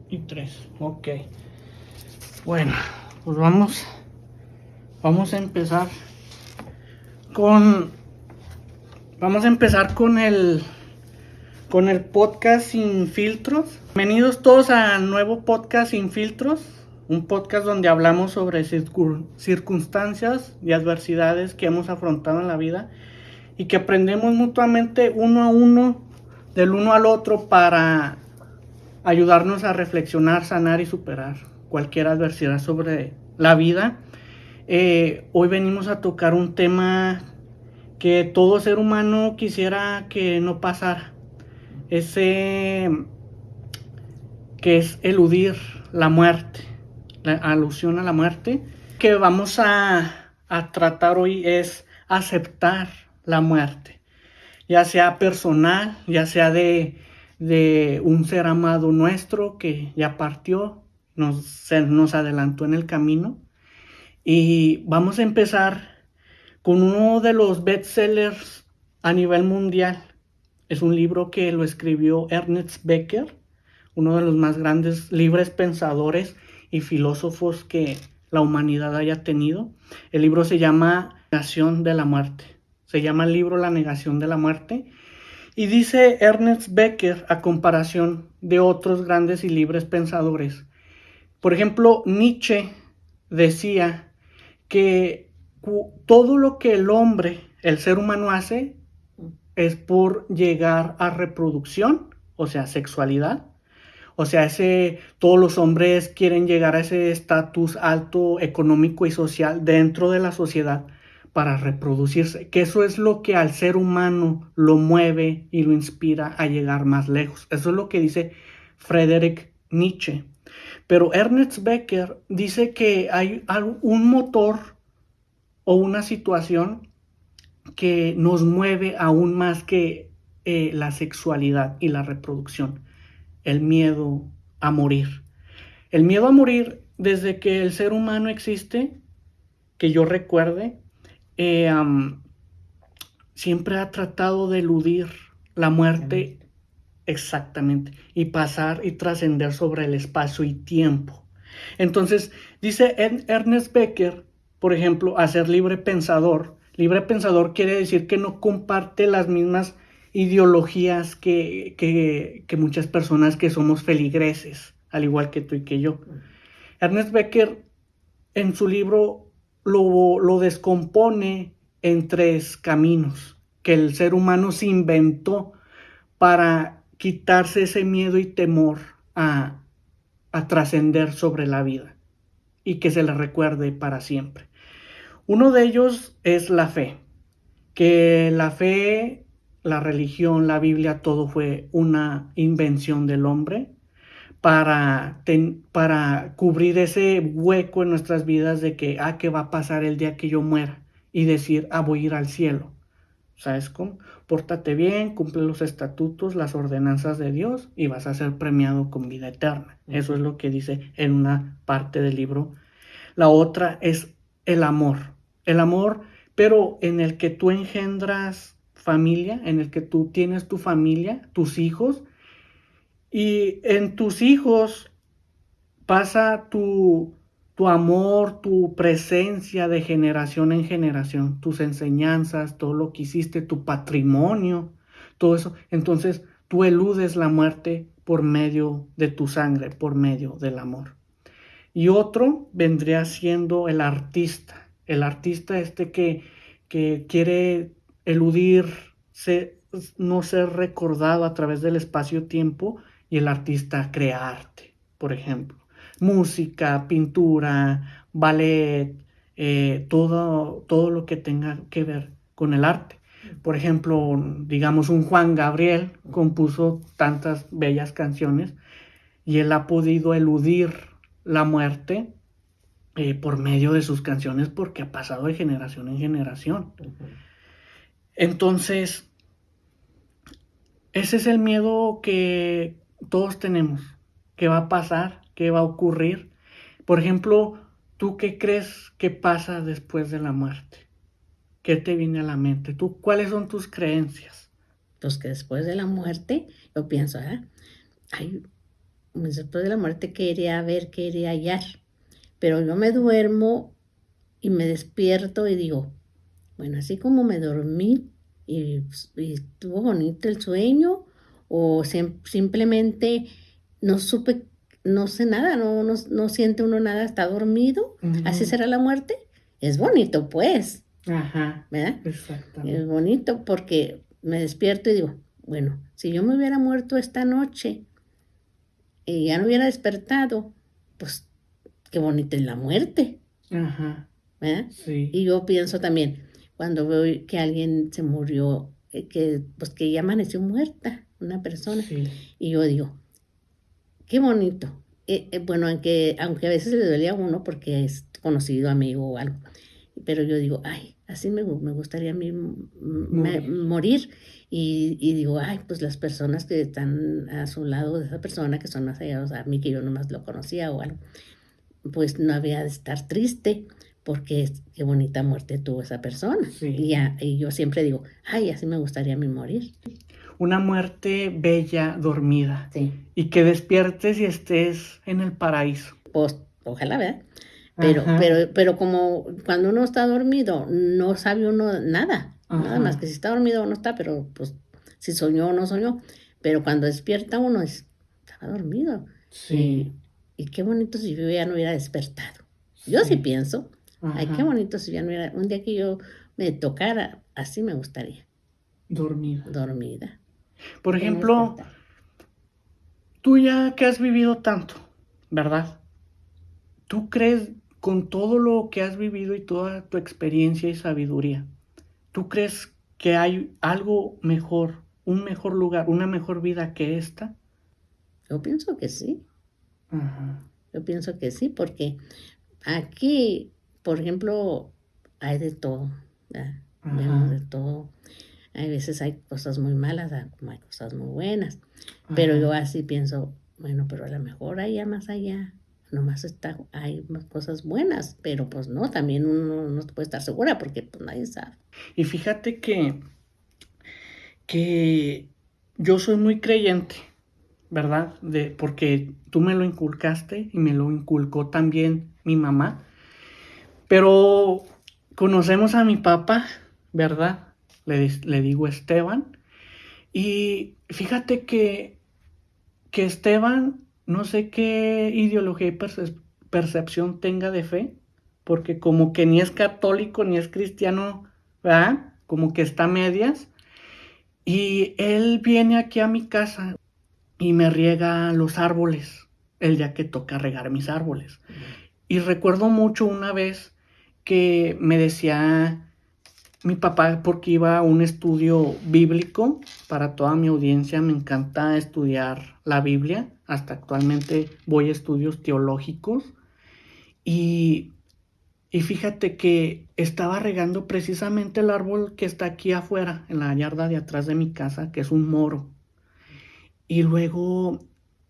y 3. Ok. Bueno, pues vamos a empezar con el podcast Sin Filtros. Bienvenidos todos al nuevo podcast Sin Filtros, un podcast donde hablamos sobre circunstancias y adversidades que hemos afrontado en la vida y que aprendemos mutuamente uno a uno, del uno al otro, para ayudarnos a reflexionar, sanar y superar cualquier adversidad sobre la vida. Hoy venimos a tocar un tema que todo ser humano quisiera que no pasara, ese que es eludir la muerte, la alusión a la muerte. Que vamos a tratar hoy es aceptar la muerte, ya sea personal, ya sea de un ser amado nuestro que ya partió, nos adelantó en el camino. Y vamos a empezar con uno de los bestsellers a nivel mundial. Es un libro que lo escribió Ernest Becker, uno de los más grandes libres pensadores y filósofos que la humanidad haya tenido. El libro se llama La negación de la muerte. Se llama el libro La negación de la muerte. Y dice Ernest Becker, a comparación de otros grandes y libres pensadores. Por ejemplo, Nietzsche decía que todo lo que el ser humano hace, es por llegar a reproducción, o sea, sexualidad. O sea, todos los hombres quieren llegar a ese estatus alto económico y social dentro de la sociedad para reproducirse, que eso es lo que al ser humano lo mueve y lo inspira a llegar más lejos. Eso es lo que dice Friedrich Nietzsche. Pero Ernest Becker dice que hay un motor o una situación que nos mueve aún más que la sexualidad y la reproducción: el miedo a morir. El miedo a morir, desde que el ser humano existe, que yo recuerde, siempre ha tratado de eludir la muerte, exactamente, y pasar y trascender sobre el espacio y tiempo. Entonces, dice Ernest Becker, por ejemplo, a ser libre pensador. Libre pensador quiere decir que no comparte las mismas ideologías que muchas personas que somos feligreses, al igual que tú y que yo. Ernest Becker en su libro lo descompone en 3 caminos que el ser humano se inventó para quitarse ese miedo y temor a trascender sobre la vida y que se le recuerde para siempre. Uno de ellos es la fe, que la fe, la religión, la Biblia, todo fue una invención del hombre para cubrir ese hueco en nuestras vidas de que, ¿qué va a pasar el día que yo muera? Y decir, voy a ir al cielo. ¿Sabes cómo? Pórtate bien, cumple los estatutos, las ordenanzas de Dios y vas a ser premiado con vida eterna. Eso es lo que dice en una parte del libro. La otra es el amor. El amor, pero en el que tú engendras familia, en el que tú tienes tu familia, tus hijos, y en tus hijos pasa tu amor, tu presencia de generación en generación, tus enseñanzas, todo lo que hiciste, tu patrimonio, todo eso. Entonces tú eludes la muerte por medio de tu sangre, por medio del amor. Y otro vendría siendo el artista. El artista que quiere eludir, no ser recordado a través del espacio-tiempo, y el artista crea arte, por ejemplo. Música, pintura, ballet, todo lo que tenga que ver con el arte. Por ejemplo, digamos, un Juan Gabriel compuso tantas bellas canciones y él ha podido eludir la muerte por medio de sus canciones porque ha pasado de generación en generación. Entonces, ese es el miedo que todos tenemos. ¿Qué va a pasar? ¿Qué va a ocurrir? Por ejemplo, ¿tú qué crees que pasa después de la muerte? ¿Qué te viene a la mente? ¿Tú cuáles son tus creencias? Pues que después de la muerte, yo pienso, hay después de la muerte, qué iré a ver, qué iré a hallar. Pero yo me duermo y me despierto y digo, bueno, así como me dormí y estuvo bonito el sueño, o simplemente no supe, no sé nada, no siente uno nada, está dormido, así Ujú. será la muerte. Es bonito, pues, Ajá, ¿verdad? Es exactamente. bonito porque me despierto y digo, bueno, si yo me hubiera muerto esta noche y ya no hubiera despertado, pues qué bonita es la muerte, Ajá, ¿verdad? sí, Y yo pienso también, cuando veo que alguien se murió, pues que ya amaneció muerta, una persona, sí. y yo digo, qué bonito. Bueno, aunque a veces le duele a uno porque es conocido, amigo o algo, pero yo digo, ay, así me gustaría a mí Morir. morir. Y digo, ay, pues las personas que están a su lado de esa persona, que son más allegados a mí, que yo nomás lo conocía o algo, pues no había de estar triste, porque qué bonita muerte tuvo esa persona. Sí. Y yo siempre digo, ay, así me gustaría a mí morir. Una muerte bella, dormida. Sí, Y que despiertes y estés en el paraíso. pues ojalá, ¿verdad? Ajá, Pero como cuando uno está dormido, no sabe uno nada, nada más ajá, que si está dormido o no está, pero pues si soñó o no soñó. Pero cuando despierta uno, estaba dormido. sí, Y qué bonito si yo ya no hubiera despertado. Yo sí sí, pienso, ay, qué ajá, bonito si ya no hubiera, un día que yo me tocara, así me gustaría, dormida. dormida, Por que no ejemplo, despertar. tú ya que has vivido tanto, ¿verdad? ¿Tú crees, con todo lo que has vivido y toda tu experiencia y sabiduría, tú crees que hay algo mejor, un mejor lugar, una mejor vida que esta? Yo pienso que sí, Ajá, yo pienso que sí, porque aquí, por ejemplo, hay de todo, ¿verdad? Vemos ajá, de todo. Hay veces hay cosas muy malas, como hay cosas muy buenas. Pero yo ajá. así pienso, bueno, pero a lo mejor allá más allá, nomás hay más cosas buenas, pero pues no, también uno no puede estar segura porque pues nadie sabe. Y fíjate que yo soy muy creyente, ¿verdad? Porque tú me lo inculcaste y me lo inculcó también mi mamá. Pero conocemos a mi papá, ¿verdad? Le digo Esteban. Y fíjate que Esteban, no sé qué ideología y percepción tenga de fe, porque como que ni es católico ni es cristiano, ¿verdad? Como que está a medias. Y él viene aquí a mi casa y me riega los árboles, el día que toca regar mis árboles. Y recuerdo mucho una vez que me decía mi papá, porque iba a un estudio bíblico para toda mi audiencia, me encanta estudiar la Biblia, hasta actualmente voy a estudios teológicos y, y fíjate que estaba regando precisamente el árbol que está aquí afuera, en la yarda de atrás de mi casa, que es un moro. Y luego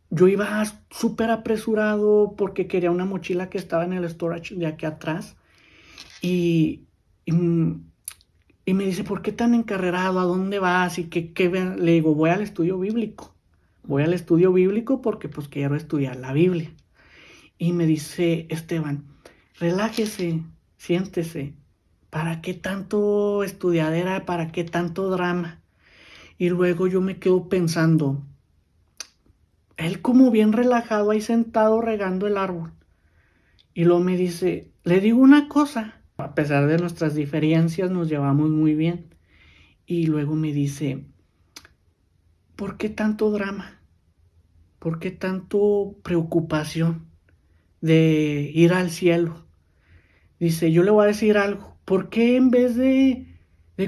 yo iba súper apresurado porque quería una mochila que estaba en el storage de aquí atrás. Y, y, y me dice, ¿por qué tan encarrerado? ¿A dónde vas? Y le digo, voy al estudio bíblico. Voy al estudio bíblico porque pues quiero estudiar la Biblia. Y me dice, Esteban, relájese, siéntese. ¿Para qué tanto estudiadera? ¿Para qué tanto drama? Y luego yo me quedo pensando, él como bien relajado ahí sentado regando el árbol. Y luego me dice, le digo una cosa, a pesar de nuestras diferencias nos llevamos muy bien. Y luego me dice, ¿por qué tanto drama? ¿Por qué tanto preocupación de ir al cielo? Dice, yo le voy a decir algo, ¿por qué en vez de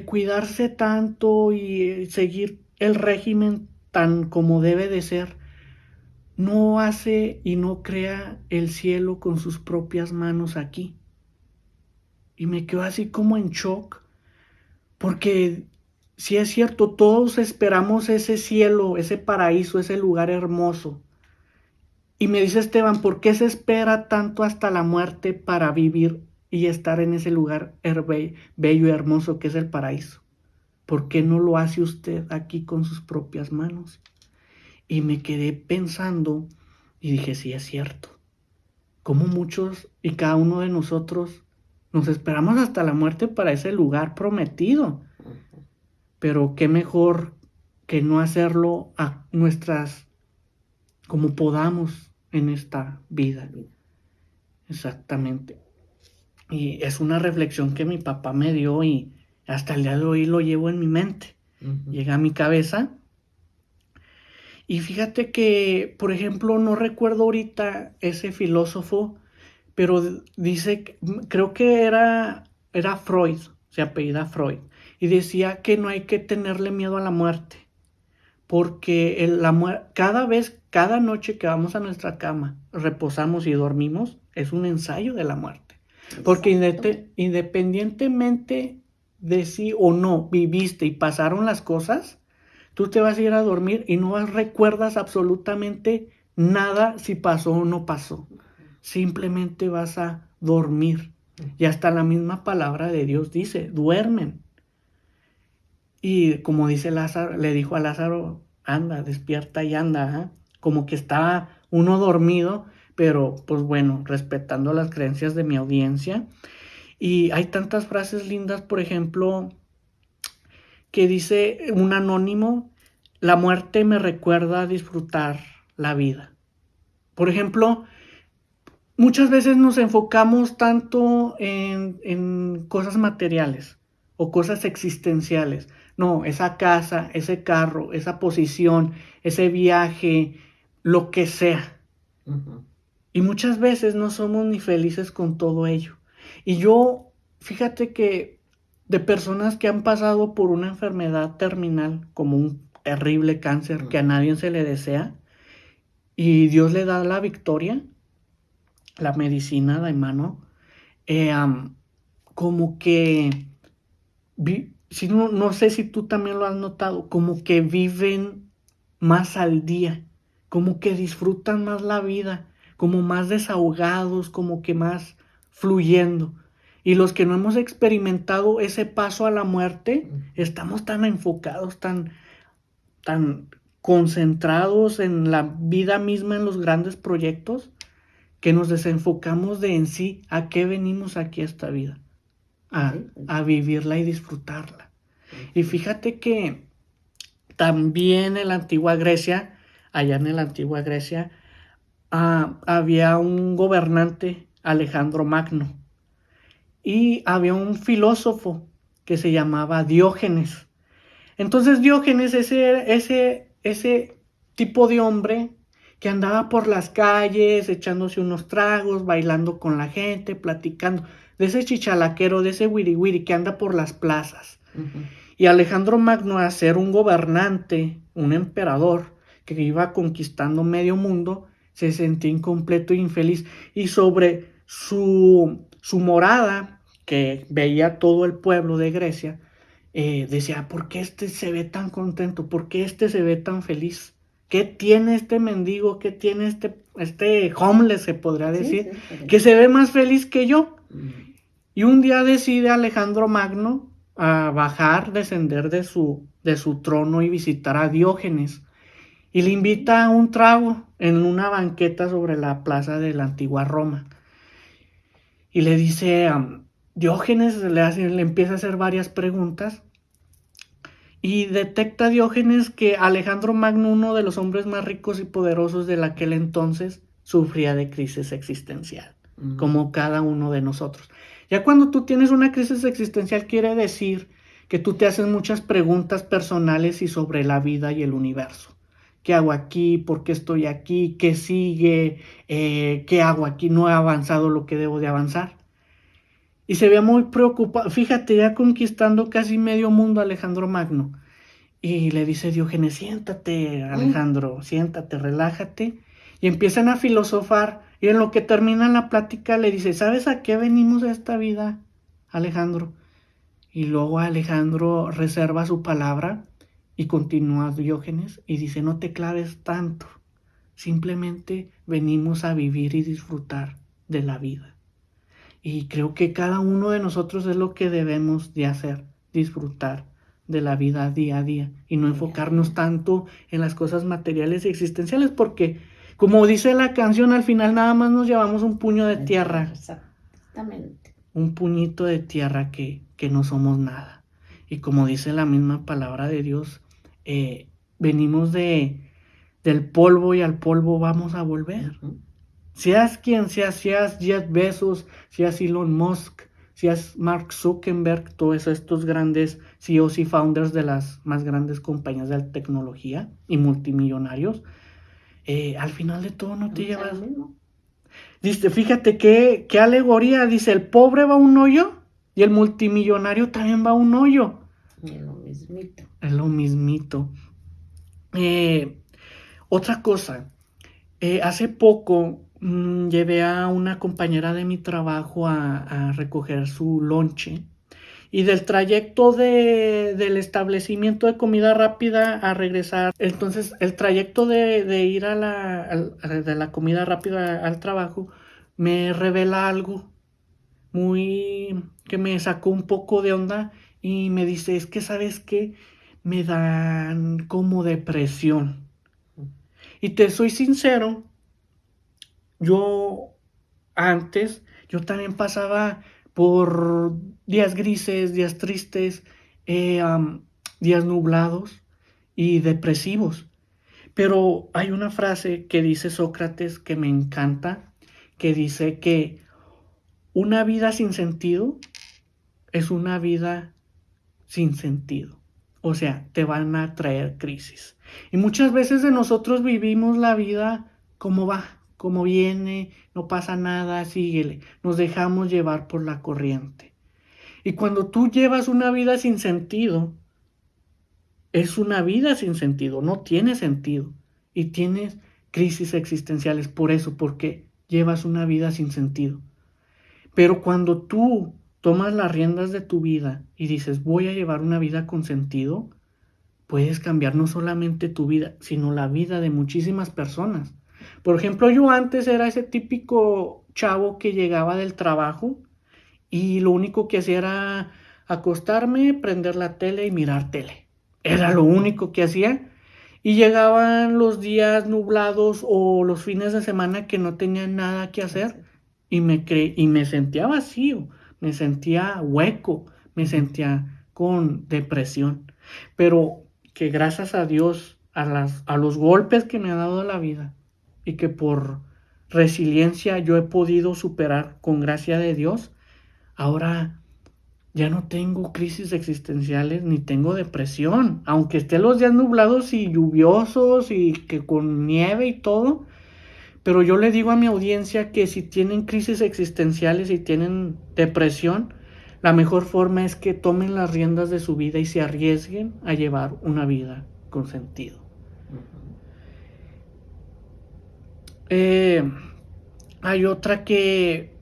cuidarse tanto y seguir el régimen tan como debe de ser, no hace y no crea el cielo con sus propias manos aquí? Y me quedo así como en shock, porque si es cierto, todos esperamos ese cielo, ese paraíso, ese lugar hermoso. Y me dice Esteban, ¿por qué se espera tanto hasta la muerte para vivir y estar en ese lugar bello y hermoso que es el paraíso? ¿Por qué no lo hace usted aquí con sus propias manos? Y me quedé pensando Y dije, sí, es cierto. Como muchos y cada uno de nosotros nos esperamos hasta la muerte para ese lugar prometido. Pero qué mejor que no hacerlo a nuestras, como podamos en esta vida. Exactamente. Y es una reflexión que mi papá me dio y hasta el día de hoy lo llevo en mi mente. Llega a mi cabeza. Y fíjate que, por ejemplo, no recuerdo ahorita ese filósofo, pero dice, creo que era Freud, se apellida Freud, y decía que no hay que tenerle miedo a la muerte, porque cada noche que vamos a nuestra cama, reposamos y dormimos, es un ensayo de la muerte. Porque independientemente de si o no viviste y pasaron las cosas, tú te vas a ir a dormir y no recuerdas absolutamente nada si pasó o no pasó. Simplemente vas a dormir. Y hasta la misma palabra de Dios dice, duermen. Y como dice Lázaro, le dijo a Lázaro, anda, despierta y anda. Como que estaba uno dormido, pero pues bueno, respetando las creencias de mi audiencia. Y hay tantas frases lindas, por ejemplo, que dice un anónimo, la muerte me recuerda a disfrutar la vida. Por ejemplo, muchas veces nos enfocamos tanto en cosas materiales o cosas existenciales. No, esa casa, ese carro, esa posición, ese viaje, lo que sea. Y muchas veces no somos ni felices con todo ello. Y yo, fíjate que de personas que han pasado por una enfermedad terminal, como un terrible cáncer que a nadie se le desea, y Dios le da la victoria, la medicina de mano, como que, si no sé si tú también lo has notado, como que viven más al día, como que disfrutan más la vida, como más desahogados, como que más fluyendo. Y los que no hemos experimentado ese paso a la muerte, estamos tan enfocados, tan concentrados en la vida misma, en los grandes proyectos, que nos desenfocamos de en sí a qué venimos aquí a esta vida, a vivirla y disfrutarla. Y fíjate que también en la antigua Grecia, allá en la antigua Grecia, había un gobernante, Alejandro Magno, y había un filósofo que se llamaba Diógenes. Entonces Diógenes, ese tipo de hombre que andaba por las calles echándose unos tragos, bailando con la gente, platicando, de ese chichalaquero, de ese wiri wiri que anda por las plazas. Y Alejandro Magno, a ser un gobernante, un emperador que iba conquistando medio mundo, se sentía incompleto e infeliz. Y sobre su morada, que veía todo el pueblo de Grecia, decía, ¿por qué este se ve tan contento? ¿Por qué este se ve tan feliz? ¿Qué tiene este mendigo? ¿Qué tiene este homeless, se podría decir? Sí, que se ve más feliz que yo. Y un día decide Alejandro Magno descender de su trono y visitar a Diógenes. Y le invita a un trago en una banqueta sobre la plaza de la antigua Roma. Y le dice, Diógenes le empieza a hacer varias preguntas. Y detecta Diógenes que Alejandro Magno, uno de los hombres más ricos y poderosos de aquel entonces, sufría de crisis existencial, como cada uno de nosotros. Ya cuando tú tienes una crisis existencial, quiere decir que tú te haces muchas preguntas personales y sobre la vida y el universo. ¿Qué hago aquí? ¿Por qué estoy aquí? ¿Qué sigue? ¿Qué hago aquí? No he avanzado lo que debo de avanzar. Y se ve muy preocupado. Fíjate, ya conquistando casi medio mundo Alejandro Magno. Y le dice Diógenes, siéntate, Alejandro, siéntate, relájate. Y empiezan a filosofar. Y en lo que termina la plática le dice, ¿sabes a qué venimos a esta vida, Alejandro? Y luego Alejandro reserva su palabra y continúa Diógenes y dice, no te claves tanto. Simplemente venimos a vivir y disfrutar de la vida. Y creo que cada uno de nosotros es lo que debemos de hacer, disfrutar de la vida día a día y no enfocarnos tanto en las cosas materiales y existenciales, porque Como dice la canción, al final nada más nos llevamos un puño de tierra. Exactamente. Un puñito de tierra que no somos nada. Y como dice la misma palabra de Dios, venimos del polvo y al polvo vamos a volver. Seas quien seas Jeff Bezos, seas Elon Musk, seas Mark Zuckerberg, todos estos grandes CEOs y founders de las más grandes compañías de tecnología y multimillonarios, al final de todo no te llevas. Dice, fíjate qué alegoría, dice, el pobre va a un hoyo y el multimillonario también va a un hoyo. Es lo mismito. Es lo mismito. Otra cosa, hace poco llevé a una compañera de mi trabajo a recoger su lonche y del trayecto del establecimiento de comida rápida a regresar, entonces el trayecto de ir de la comida rápida al trabajo me revela algo muy que me sacó un poco de onda y me dice, es que sabes qué, me dan como depresión. Y te soy sincero, yo antes, yo también pasaba por días grises, días tristes, días nublados y depresivos. Pero hay una frase que dice Sócrates que me encanta, que dice que una vida sin sentido es una vida sin sentido. O sea, te van a traer crisis. Y muchas veces de nosotros vivimos la vida como va, como viene, no pasa nada, síguele. Nos dejamos llevar por la corriente. Y cuando tú llevas una vida sin sentido, es una vida sin sentido, no tiene sentido. Y tienes crisis existenciales por eso, porque llevas una vida sin sentido. Pero cuando tú tomas las riendas de tu vida y dices, voy a llevar una vida con sentido, puedes cambiar no solamente tu vida, sino la vida de muchísimas personas. Por ejemplo, yo antes era ese típico chavo que llegaba del trabajo y lo único que hacía era acostarme, prender la tele y mirar tele. Era lo único que hacía. Y llegaban los días nublados o los fines de semana que no tenía nada que hacer y me sentía vacío, me sentía hueco, me sentía con depresión. Pero que gracias a Dios, a los golpes que me ha dado la vida y que por resiliencia yo he podido superar con gracia de Dios, ahora ya no tengo crisis existenciales ni tengo depresión, aunque estén los días nublados y lluviosos y que con nieve y todo, pero yo le digo a mi audiencia que si tienen crisis existenciales y tienen depresión, la mejor forma es que tomen las riendas de su vida y se arriesguen a llevar una vida con sentido. Hay otra que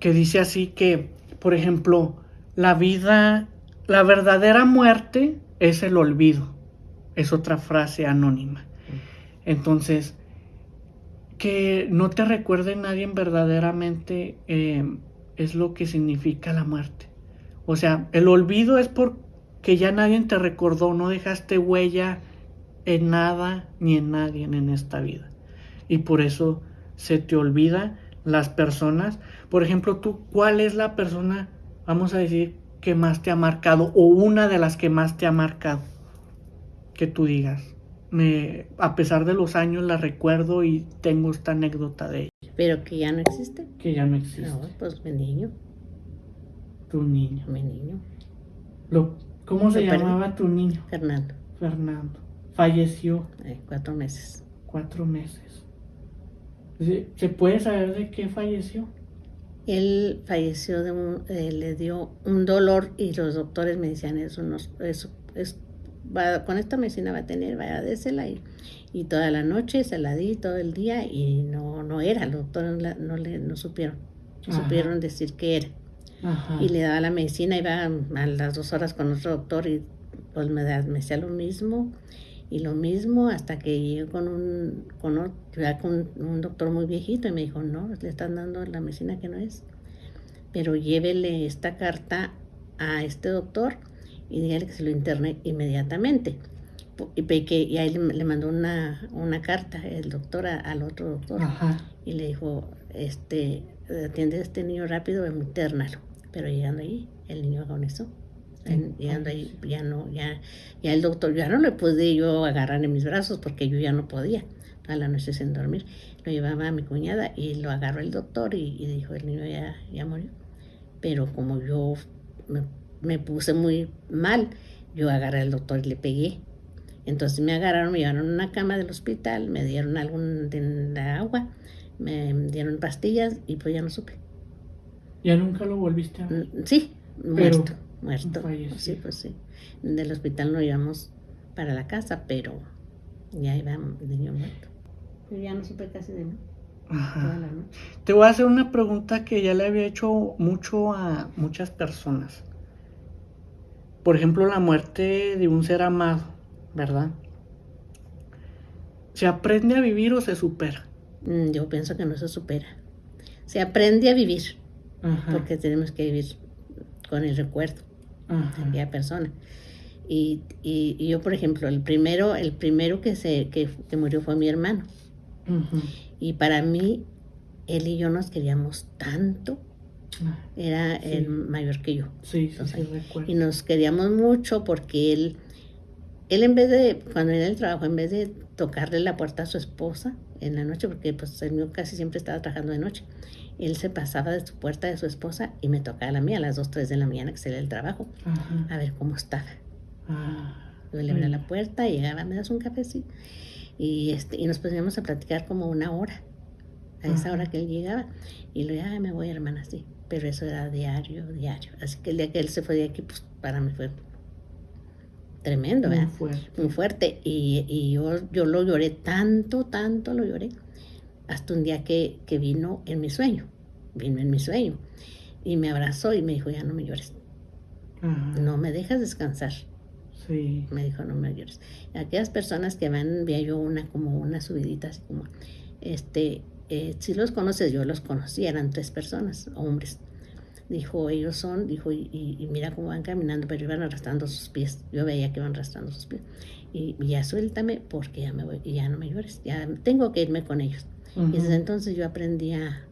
dice así que, por ejemplo, la verdadera muerte es el olvido. Es otra frase anónima. Entonces, que no te recuerde nadie verdaderamente es lo que significa la muerte. O sea, el olvido es porque ya nadie te recordó, no dejaste huella en nada ni en nadie en esta vida. Y por eso se te olvida las personas. Por ejemplo, tú, ¿cuál es la persona, vamos a decir, que más te ha marcado o una de las que más te ha marcado? Que tú digas. A pesar de los años la recuerdo y tengo esta anécdota de ella. Pero que ya no existe. Que ya no existe. No, pues mi niño. Tu niño. Mi niño. ¿Cómo se llamaba tu niño? Fernando. Fernando. Falleció. 4 meses. 4 meses. ¿Se puede saber de qué falleció? Él falleció le dio un dolor y los doctores me decían con esta medicina va a tener, vaya a désela y toda la noche se la di todo el día y no era, los doctores no supieron decir qué era. Ajá. Y le daba la medicina, iba a las 2 horas con otro doctor y pues me decía lo mismo hasta que llegué con un doctor muy viejito y me dijo, no, le están dando la medicina que no es, pero llévele esta carta a este doctor y dígale que se lo interne inmediatamente, y ahí le mandó una carta el doctor al otro doctor. Ajá. Y le dijo, atiende a este niño rápido, internalo. Pero llegando ahí, el niño agonizó. Llegando ahí, ya el doctor, ya no le pude yo agarrar en mis brazos porque yo ya no podía a la noche sin dormir. Lo llevaba a mi cuñada y lo agarró el doctor y dijo, el niño ya murió. Pero como yo me puse muy mal, yo agarré al doctor y le pegué. Entonces me agarraron, me llevaron a una cama del hospital, me dieron algo de agua, me dieron pastillas y pues ya no supe. ¿Ya nunca lo volviste a ver? Sí, Pero muerto. Sí, pues sí. Del hospital lo llevamos para la casa, pero ya iba el niño muerto. Yo ya no supe casi de mí. Ajá. Toda la noche. Te voy a hacer una pregunta que ya le había hecho mucho a muchas personas. Por ejemplo, la muerte de un ser amado, ¿verdad? ¿Se aprende a vivir o se supera? Yo pienso que no se supera. Se aprende a vivir, Ajá. porque tenemos que vivir con el recuerdo Ajá. de aquella persona. Y yo, por ejemplo, el primero que murió fue mi hermano. Ujú. Y para mí, él y yo nos queríamos tanto. Era Sí. el mayor que yo. Sí, Entonces, recuerdo. y nos queríamos mucho porque él en vez de, cuando era el trabajo, en vez de tocarle la puerta a su esposa en la noche, porque pues el mío casi siempre estaba trabajando de noche, él se pasaba de su puerta de su esposa y me tocaba la mía a las 2, 3 de la mañana que salía del trabajo, Ajá. a ver cómo estaba. Ah. Yo le abría la puerta, llegaba, me das un café, sí. Y nos poníamos a platicar como una hora, a esa hora que él llegaba. Y luego, me voy, hermana, sí. Pero eso era diario. Así que el día que él se fue de aquí, pues para mí fue tremendo, ¿verdad? Muy fuerte. Y yo lo lloré tanto lo lloré, hasta un día que vino en mi sueño. Y me abrazó y me dijo, ya no me llores. Ajá. No me dejas descansar. Sí. Me dijo, no me llores. Aquellas personas que van, vi yo como una subidita, así como, si los conoces, yo los conocí, eran 3 personas, hombres. Dijo, ellos son, y mira cómo van caminando, pero iban arrastrando sus pies. Yo veía que iban arrastrando sus pies. Y ya suéltame porque ya me voy, y ya no me llores, ya tengo que irme con ellos. Y desde entonces yo aprendí a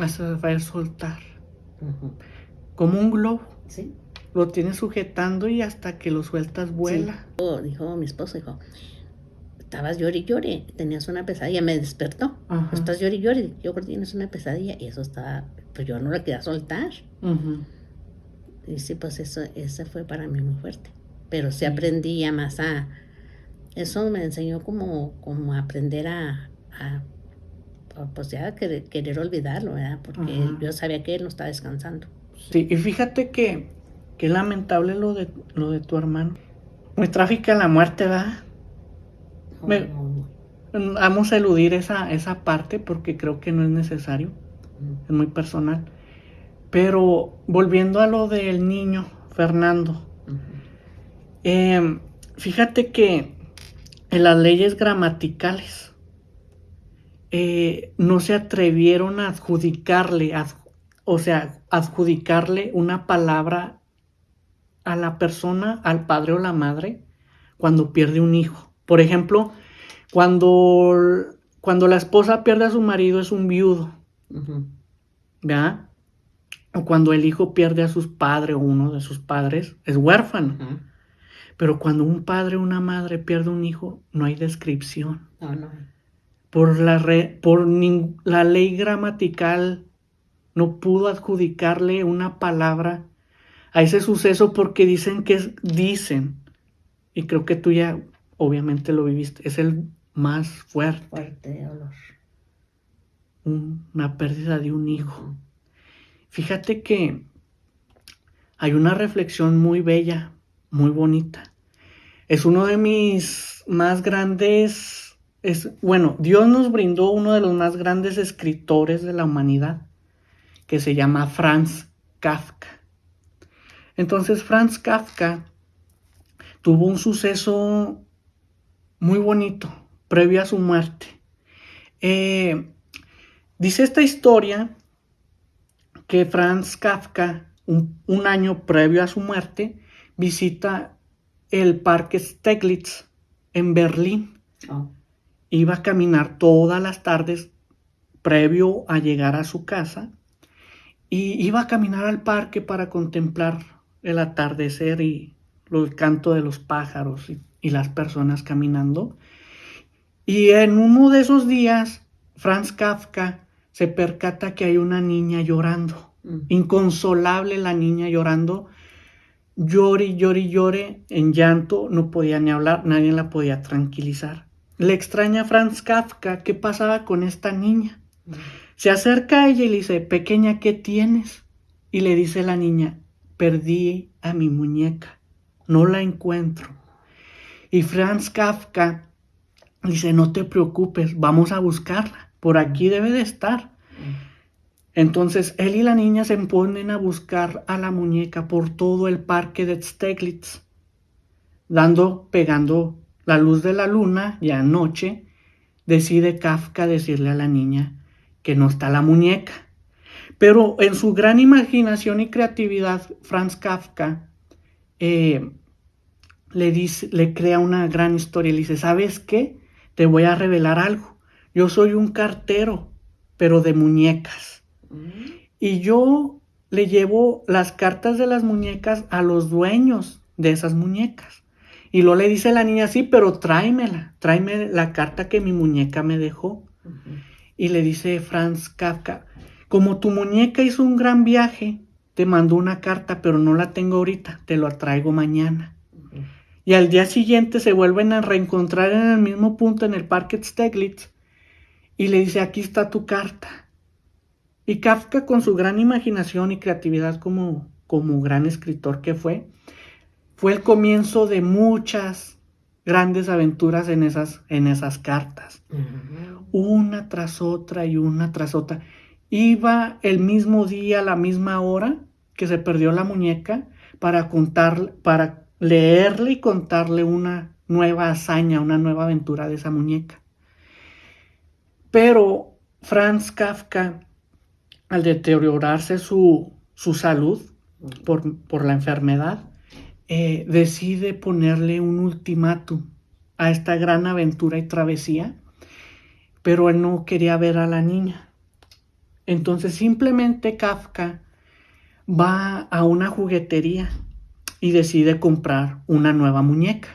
saber soltar. Uh-huh. Como un globo. Sí. Lo tienes sujetando y hasta que lo sueltas vuela. Sí. Dijo mi esposo, estabas llore y llore, tenías una pesadilla, me despertó. Ajá. Estás llore y llore, yo creo que tienes una pesadilla y eso estaba, pues yo no la quería soltar. Uh-huh. Y sí, pues eso fue para mí muy fuerte. Pero sí aprendí ya más eso me enseñó como a aprender pues ya querer olvidarlo, ¿verdad? Porque yo sabía que él no estaba descansando. Sí, y fíjate que es lamentable lo de tu hermano. Muy trágica la muerte, ¿verdad? Vamos a eludir esa parte porque creo que no es necesario. Es muy personal. Pero volviendo a lo del niño, Fernando. Fíjate que en las leyes gramaticales no se atrevieron a adjudicarle una palabra a la persona, al padre o la madre, cuando pierde un hijo. Por ejemplo, cuando la esposa pierde a su marido es un viudo, ¿verdad? O cuando el hijo pierde a sus padres o uno de sus padres es huérfano. Pero cuando un padre o una madre pierde un hijo, no hay descripción. No. Por la ley gramatical no pudo adjudicarle una palabra a ese suceso porque dicen, y creo que tú ya obviamente lo viviste, es el más fuerte. Fuerte dolor. Una pérdida de un hijo. Fíjate que hay una reflexión muy bella, muy bonita. Es uno de mis más grandes, Dios nos brindó uno de los más grandes escritores de la humanidad, que se llama Franz Kafka. Entonces Franz Kafka tuvo un suceso muy bonito previo a su muerte. Dice esta historia que Franz Kafka, un año previo a su muerte, visita el Parque Steglitz en Berlín. Oh. Iba a caminar todas las tardes previo a llegar a su casa y iba a caminar al parque para contemplar el atardecer y el canto de los pájaros y las personas caminando. Y en uno de esos días, Franz Kafka se percata que hay una niña llorando. Inconsolable la niña llorando. Llore, llore, llore, en llanto, no podía ni hablar, nadie la podía tranquilizar. Le extraña a Franz Kafka qué pasaba con esta niña. Se acerca a ella y le dice, pequeña, ¿qué tienes? Y le dice la niña, perdí a mi muñeca, no la encuentro. Y Franz Kafka dice, no te preocupes, vamos a buscarla, por aquí debe de estar. Entonces él y la niña se ponen a buscar a la muñeca por todo el parque de Steglitz, pegando la luz de la luna, ya noche, decide Kafka decirle a la niña que no está la muñeca. Pero en su gran imaginación y creatividad, Franz Kafka le crea una gran historia. Le dice, ¿sabes qué? Te voy a revelar algo. Yo soy un cartero, pero de muñecas. Y yo le llevo las cartas de las muñecas a los dueños de esas muñecas. Y luego le dice la niña, sí, pero tráeme la carta que mi muñeca me dejó. Y le dice Franz Kafka, como tu muñeca hizo un gran viaje, te mandó una carta, pero no la tengo ahorita, te la traigo mañana. Y al día siguiente se vuelven a reencontrar en el mismo punto en el Parque Steglitz y le dice, aquí está tu carta. Y Kafka, con su gran imaginación y creatividad como gran escritor que fue el comienzo de muchas grandes aventuras en esas cartas. Una tras otra y una tras otra. Iba el mismo día, a la misma hora que se perdió la muñeca para leerle y contarle una nueva hazaña, una nueva aventura de esa muñeca. Pero Franz Kafka, al deteriorarse su salud por la enfermedad, decide ponerle un ultimátum a esta gran aventura y travesía, pero él no quería ver a la niña. Entonces simplemente Kafka va a una juguetería y decide comprar una nueva muñeca.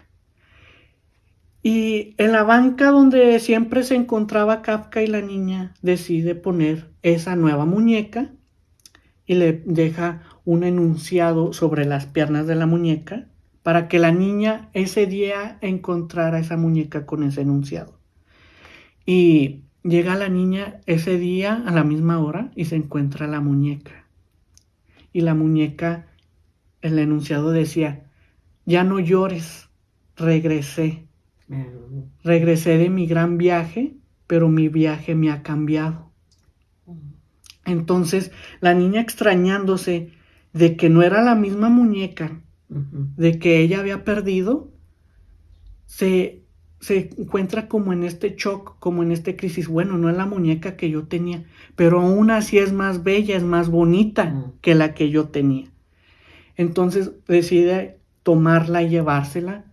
Y en la banca donde siempre se encontraba Kafka y la niña, decide poner esa nueva muñeca y le deja un enunciado sobre las piernas de la muñeca para que la niña ese día encontrara esa muñeca con ese enunciado. Y llega la niña ese día a la misma hora y se encuentra la muñeca. Y la muñeca, el enunciado decía, ya no llores, regresé. Regresé de mi gran viaje, pero mi viaje me ha cambiado. Entonces, la niña, extrañándose de que no era la misma muñeca, de que ella había perdido, se encuentra como en este shock, como en este crisis. Bueno, no es la muñeca que yo tenía, pero aún así es más bella, es más bonita que la que yo tenía. Entonces decide tomarla y llevársela.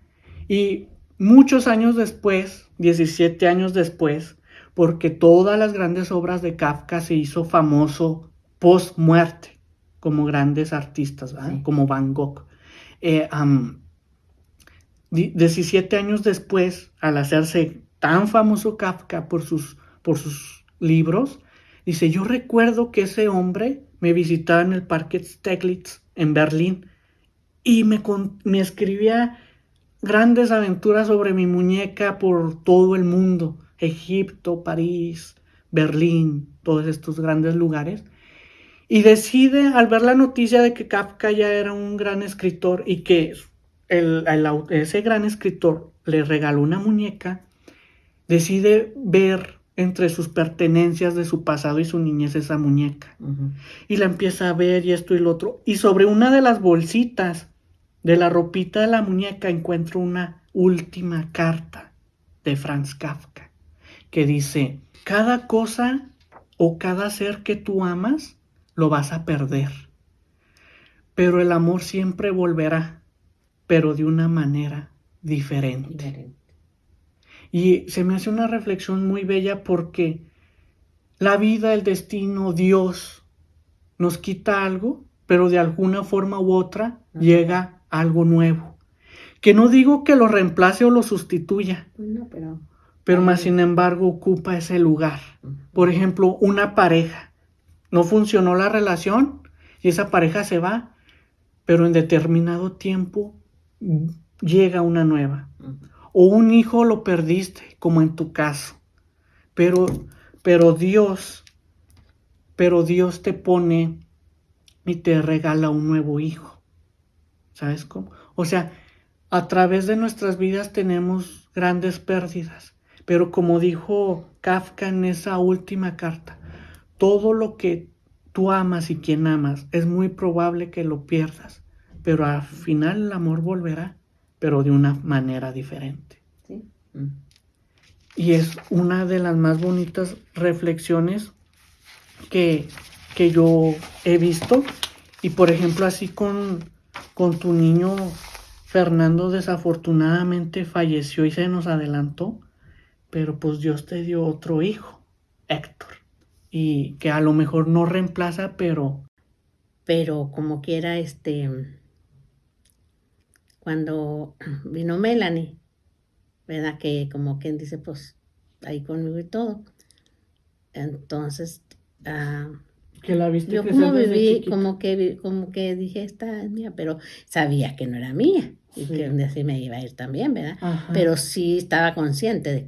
Y muchos años después, 17 años después, porque todas las grandes obras de Kafka se hizo famoso post muerte, como grandes artistas, ¿verdad? Sí. Como Van Gogh. 17 años después, al hacerse tan famoso Kafka por sus libros, dice, yo recuerdo que ese hombre me visitaba en el Parque Steglitz en Berlín y me escribía grandes aventuras sobre mi muñeca por todo el mundo, Egipto, París, Berlín, todos estos grandes lugares. Y decide, al ver la noticia de que Kafka ya era un gran escritor y que ese gran escritor le regaló una muñeca, decide ver entre sus pertenencias de su pasado y su niñez esa muñeca. Y la empieza a ver y esto y lo otro. Y sobre una de las bolsitas de la ropita de la muñeca encuentro una última carta de Franz Kafka que dice, cada cosa o cada ser que tú amas lo vas a perder, pero el amor siempre volverá pero de una manera diferente. Y se me hace una reflexión muy bella porque la vida, el destino, Dios nos quita algo, pero de alguna forma u otra llega algo nuevo. Que no digo que lo reemplace o lo sustituya, No, pero más sin embargo ocupa ese lugar. Por ejemplo, una pareja. No funcionó la relación y esa pareja se va, pero en determinado tiempo llega una nueva. O un hijo lo perdiste, como en tu caso. Pero Dios te pone y te regala un nuevo hijo. ¿Sabes cómo? O sea, a través de nuestras vidas tenemos grandes pérdidas, pero como dijo Kafka en esa última carta, todo lo que tú amas y quien amas es muy probable que lo pierdas, pero al final el amor volverá, pero de una manera diferente. Sí. Y es una de las más bonitas reflexiones que yo he visto. Y por ejemplo, así con tu niño Fernando, desafortunadamente falleció y se nos adelantó, pero pues Dios te dio otro hijo, Héctor, y que a lo mejor no reemplaza, pero como quiera, cuando vino Melanie, ¿verdad? Que como quien dice, pues, ahí conmigo y todo. Entonces, que la viste yo crecer como desde viví, chiquita. como que dije, esta es mía, pero sabía que no era mía y Sí. que un día sí me iba a ir también, ¿verdad? Ajá. Pero sí estaba consciente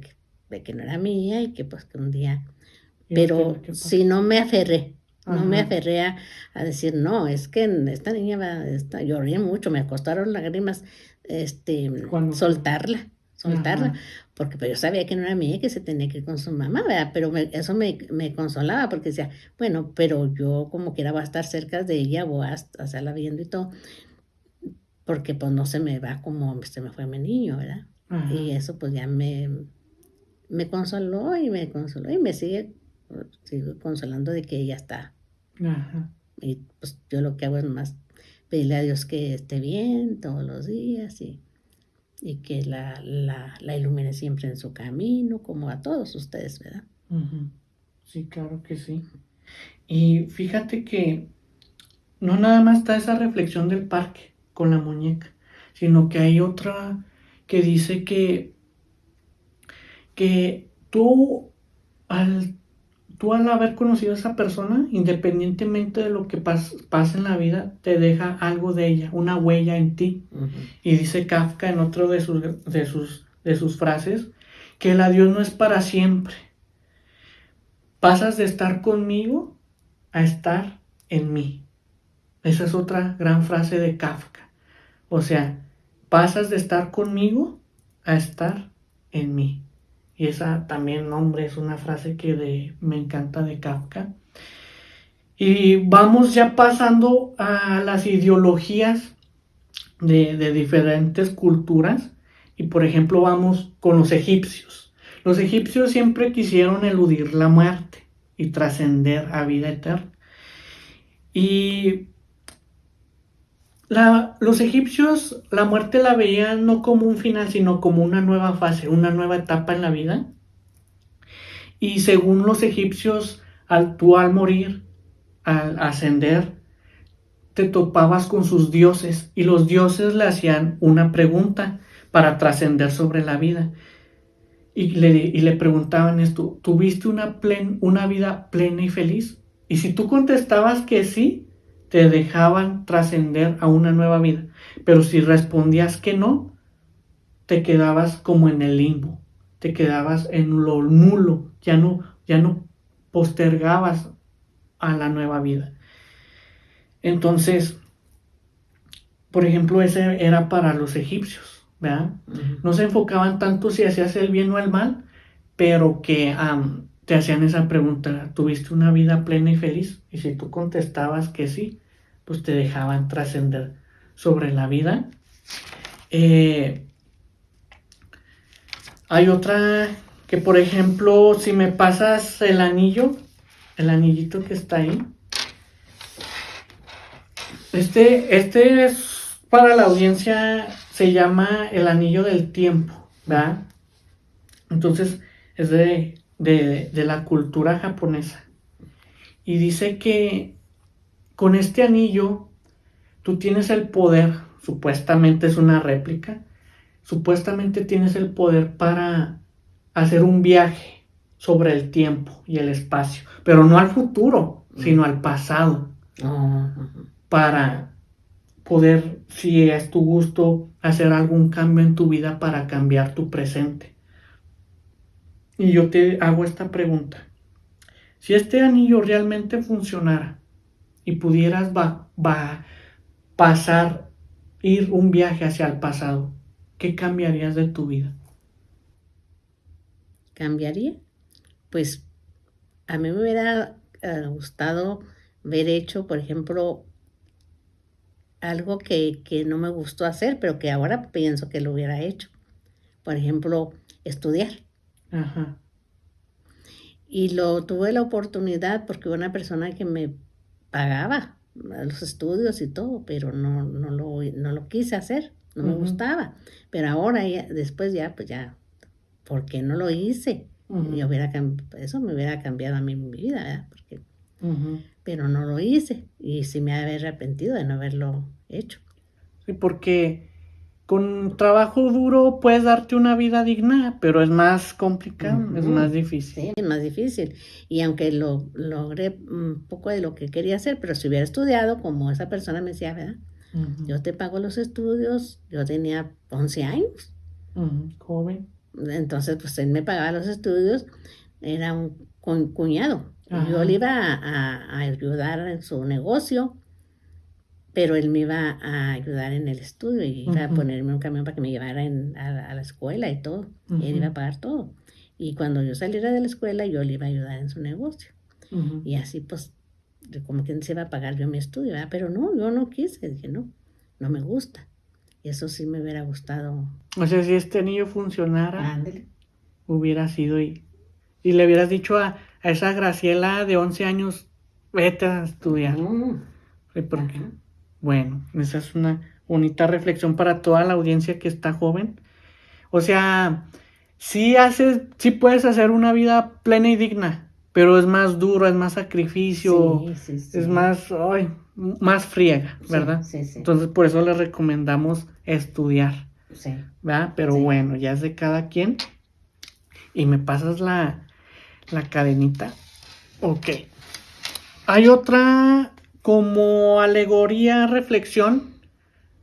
de que no era mía y que pues que un día, Iba a pero tener que pasar. sí no me aferré. No me Ajá. aferré a decir, no, es que esta niña lloré mucho, me costaron lágrimas, Cuando soltarla, Ajá. porque pues, yo sabía que no era mía y que se tenía que ir con su mamá, ¿verdad? Pero eso me consolaba porque decía, bueno, pero yo como quiera voy a estar cerca de ella, voy a estarla viendo y todo, porque pues no se me va como se me fue mi niño, ¿verdad? Ajá. Y eso pues ya me consoló y me sigue consolando de que ella está. Ajá. Y pues yo lo que hago es más pedirle a Dios que esté bien todos los días y que la ilumine siempre en su camino, como a todos ustedes, ¿verdad? Ujú. Sí, claro que sí. Y fíjate que no nada más está esa reflexión del parque con la muñeca, sino que hay otra que dice que tú al haber conocido a esa persona, independientemente de lo que pase en la vida, te deja algo de ella, una huella en ti. Ujú. Y dice Kafka en otro de sus frases, que el adiós no es para siempre. Pasas de estar conmigo a estar en mí. Esa es otra gran frase de Kafka. O sea, pasas de estar conmigo a estar en mí. Y esa también, hombre, es una frase que me encanta de Kafka. Y vamos ya pasando a las ideologías de diferentes culturas. Y por ejemplo, vamos con los egipcios. Los egipcios siempre quisieron eludir la muerte y trascender a vida eterna. Y los egipcios la muerte la veían no como un final, sino como una nueva fase, una nueva etapa en la vida. Y según los egipcios, tú al morir, al ascender, te topabas con sus dioses y los dioses le hacían una pregunta para trascender sobre la vida. Y le preguntaban esto, ¿tuviste una vida plena y feliz? Y si tú contestabas que sí, te dejaban trascender a una nueva vida. Pero si respondías que no, te quedabas como en el limbo, te quedabas en lo nulo, ya no postergabas a la nueva vida. Entonces, por ejemplo, ese era para los egipcios, ¿verdad? Ujú. No se enfocaban tanto si hacías el bien o el mal, pero que te hacían esa pregunta, ¿tuviste una vida plena y feliz? Y si tú contestabas que sí, pues te dejaban trascender sobre la vida. Hay otra que, por ejemplo, si me pasas el anillito que está ahí. Este es para la audiencia se llama el anillo del tiempo, ¿verdad? Entonces es de la cultura japonesa. Y dice que con este anillo tú tienes el poder, supuestamente es una réplica, supuestamente tienes el poder para hacer un viaje sobre el tiempo y el espacio, pero no al futuro, sino al pasado, para poder, si es tu gusto, hacer algún cambio en tu vida para cambiar tu presente. Y yo te hago esta pregunta. Si este anillo realmente funcionara y pudieras pasar, ir un viaje hacia el pasado, ¿qué cambiarías de tu vida? ¿Cambiaría? Pues a mí me hubiera gustado haber hecho, por ejemplo, algo que no me gustó hacer, pero que ahora pienso que lo hubiera hecho. Por ejemplo, estudiar. Ajá. Y tuve la oportunidad porque una persona que me pagaba los estudios y todo, pero no lo quise hacer, no me gustaba. Pero ahora, después pues ya, ¿por qué no lo hice? Y eso me hubiera cambiado a mí mi vida, ¿verdad? Pero no lo hice y sí me había arrepentido de no haberlo hecho. Sí, porque con trabajo duro puedes darte una vida digna, pero es más complicado, es más difícil. Sí, es más difícil. Y aunque logré un poco de lo que quería hacer, pero si hubiera estudiado, como esa persona me decía, ¿verdad? Yo te pago los estudios, yo tenía 11 años. Joven. Entonces, pues él me pagaba los estudios, era un cuñado. Y yo le iba a ayudar en su negocio, pero él me iba a ayudar en el estudio y iba a ponerme un camión para que me llevara a la escuela y todo. Y él iba a pagar todo. Y cuando yo saliera de la escuela, yo le iba a ayudar en su negocio. Y así, pues, como quien se iba a pagar yo mi estudio, ¿verdad? Pero no, yo no quise. Dije, no me gusta. Y eso sí me hubiera gustado. O sea, si este anillo funcionara, Ándale. hubiera sido y le hubieras dicho a esa Graciela de 11 años, vete a estudiar. Sí, porque, bueno, esa es una bonita reflexión para toda la audiencia que está joven. O sea, sí puedes hacer una vida plena y digna, pero es más duro, es más sacrificio, Sí. es más friega, ¿verdad? Sí. Entonces, por eso les recomendamos estudiar, Sí. ¿verdad? Pero bueno, ya es de cada quien. Y me pasas la cadenita. Ok. Hay otra como alegoría, reflexión,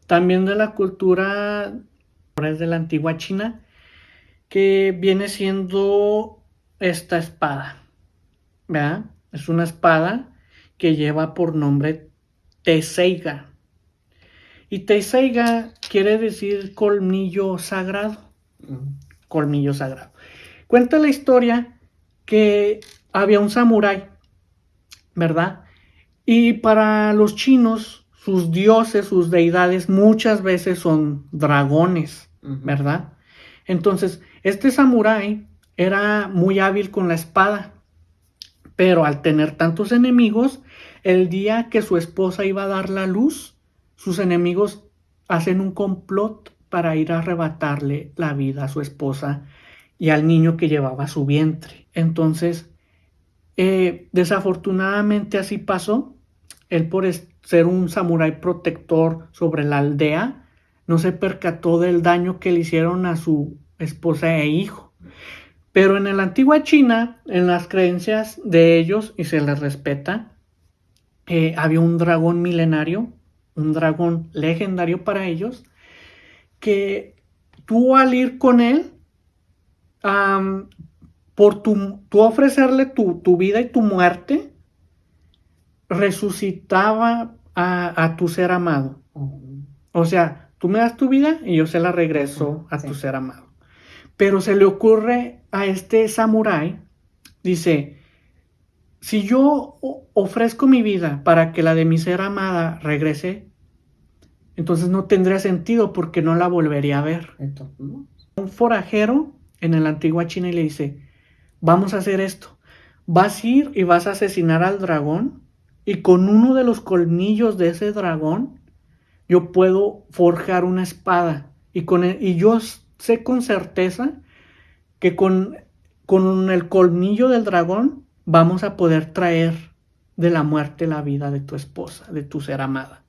también de la cultura de la antigua China, que viene siendo esta espada, ¿verdad? Es una espada que lleva por nombre Teseiga. Y Teseiga quiere decir colmillo sagrado. Colmillo sagrado. Cuenta la historia que había un samurái, ¿verdad? Y para los chinos, sus dioses, sus deidades, muchas veces son dragones, ¿verdad? Entonces, este samurái era muy hábil con la espada, pero al tener tantos enemigos, el día que su esposa iba a dar la luz, sus enemigos hacen un complot para ir a arrebatarle la vida a su esposa y al niño que llevaba su vientre. Entonces, desafortunadamente así pasó. Él, por ser un samurái protector sobre la aldea, no se percató del daño que le hicieron a su esposa e hijo. Pero en la antigua China, en las creencias de ellos, y se les respeta, había un dragón milenario, un dragón legendario para ellos, que tú al ir con él, por tú ofrecerle tu vida y tu muerte, resucitaba a tu ser amado. O sea, tú me das tu vida y yo se la regreso a tu ser amado. Pero se le ocurre a este samurái, dice, si yo ofrezco mi vida para que la de mi ser amada regrese, entonces no tendría sentido porque no la volvería a ver. Un forajero en la antigua China y le dice, vamos a hacer esto, vas a ir y vas a asesinar al dragón y con uno de los colmillos de ese dragón yo puedo forjar una espada y yo sé con certeza que con el colmillo del dragón vamos a poder traer de la muerte la vida de tu esposa, de tu ser amada.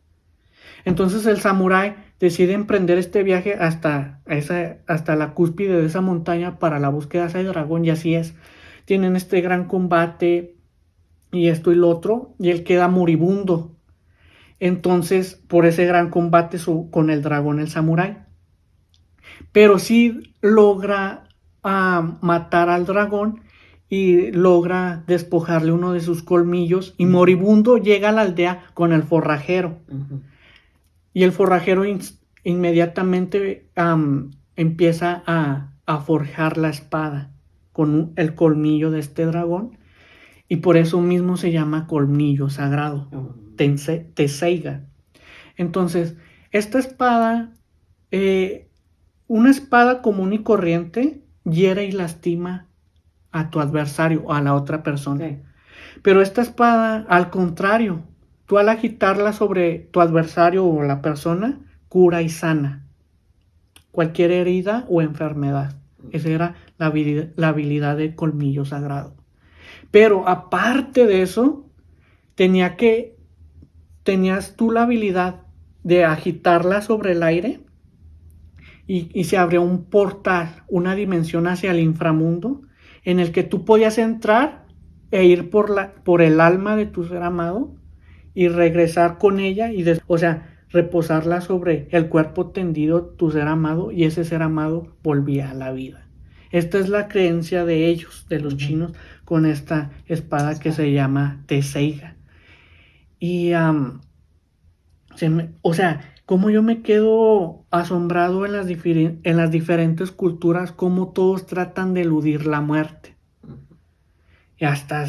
Entonces el samurái decide emprender este viaje hasta la cúspide de esa montaña para la búsqueda de ese dragón, y así es. Tienen este gran combate y esto y lo otro, y él queda moribundo. Entonces, por ese gran combate con el dragón, el samurái. Pero sí logra matar al dragón y logra despojarle uno de sus colmillos, y moribundo llega a la aldea con el forrajero. Y el forrajero inmediatamente empieza a forjar la espada con el colmillo de este dragón, y por eso mismo se llama colmillo sagrado, Teseiga. Entonces, esta espada, una espada común y corriente, hiere y lastima a tu adversario o a la otra persona. Sí. Pero esta espada, al contrario, tú al agitarla sobre tu adversario o la persona, cura y sana cualquier herida o enfermedad. Esa era la habilidad del colmillo sagrado. Pero aparte de eso, tenías tú la habilidad de agitarla sobre el aire y se abrió un portal, una dimensión hacia el inframundo, en el que tú podías entrar e ir por el alma de tu ser amado y regresar con ella, reposarla sobre el cuerpo tendido tu ser amado, y ese ser amado volvía a la vida. Esta es la creencia de ellos, de los chinos, con esta espada que se llama Teseiga. Y, como yo me quedo asombrado en las diferentes culturas, cómo todos tratan de eludir la muerte. Y hasta,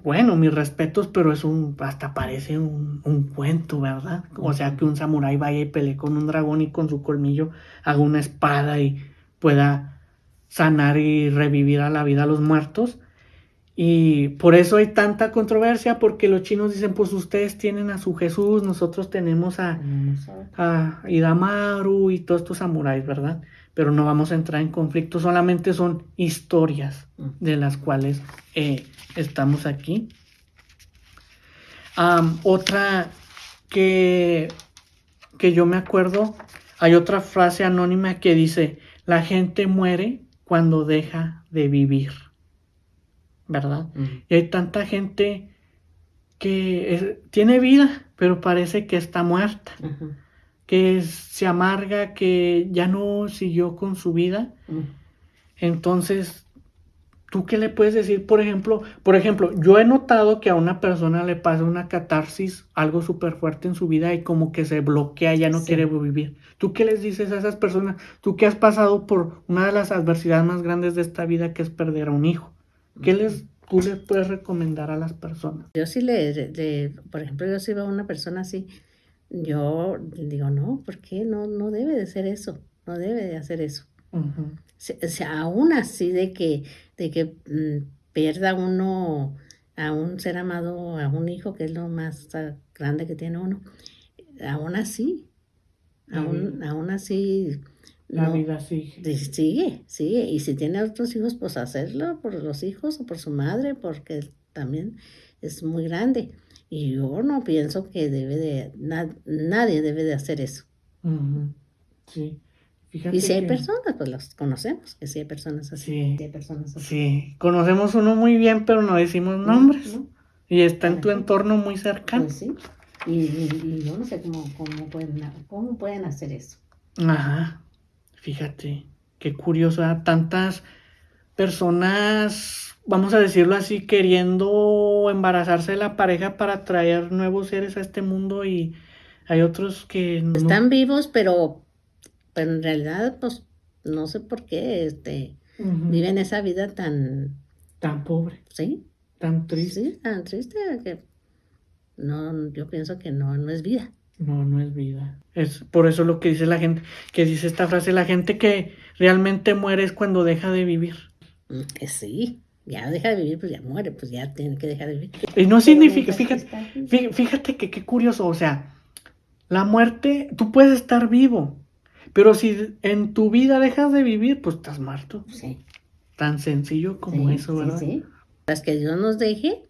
bueno, mis respetos, pero hasta parece un cuento, ¿verdad? O sea, que un samurái vaya y pelee con un dragón y con su colmillo haga una espada y pueda sanar y revivir a la vida a los muertos. Y por eso hay tanta controversia, porque los chinos dicen, pues ustedes tienen a su Jesús, nosotros tenemos a Hidamaru y todos estos samuráis, ¿verdad? Pero no vamos a entrar en conflicto, solamente son historias de las cuales estamos aquí. Otra que yo me acuerdo, hay otra frase anónima que dice, la gente muere cuando deja de vivir, ¿verdad? Y hay tanta gente que tiene vida, pero parece que está muerta, que se amarga, que ya no siguió con su vida. Entonces, ¿tú qué le puedes decir? Por ejemplo, yo he notado que a una persona le pasa una catarsis, algo súper fuerte en su vida, y como que se bloquea, ya no quiere vivir. ¿Tú qué les dices a esas personas? Tú que has pasado por una de las adversidades más grandes de esta vida, que es perder a un hijo. ¿Tú le puedes recomendar a las personas? Yo sí por ejemplo, yo si veo a una persona así, yo digo, no, ¿por qué? No debe de ser eso, no debe de hacer eso. O sea, aún así de que pierda uno a un ser amado, a un hijo, que es lo más grande que tiene uno, aún así, aún así... La vida sigue. Sigue. Y si tiene otros hijos, pues hacerlo por los hijos o por su madre, porque también es muy grande. Y yo no pienso que nadie debe de hacer eso. Sí. Fíjate, y si hay personas, pues las conocemos, que sí hay personas así. Sí, conocemos uno muy bien, pero no decimos nombres. No. Y está en tu entorno muy cercano. Pues sí. Y yo no sé cómo pueden hacer eso. Ajá. Fíjate, qué curioso, ¿eh? Tantas personas, vamos a decirlo así, queriendo embarazarse de la pareja para traer nuevos seres a este mundo, y hay otros que no. Están vivos, pero en realidad, pues, no sé por qué viven esa vida tan pobre. Sí. Tan triste. Sí, tan triste que yo pienso que no es vida. No es vida. Es por eso lo que dice la gente, que dice esta frase, la gente que realmente muere es cuando deja de vivir. Sí, ya deja de vivir, pues ya muere, pues ya tiene que dejar de vivir. Y no significa, fíjate que qué curioso, o sea, la muerte, tú puedes estar vivo, Pero si en tu vida dejas de vivir, pues estás muerto. Sí. Tan sencillo como eso, ¿verdad? Sí. Las que Dios nos deje,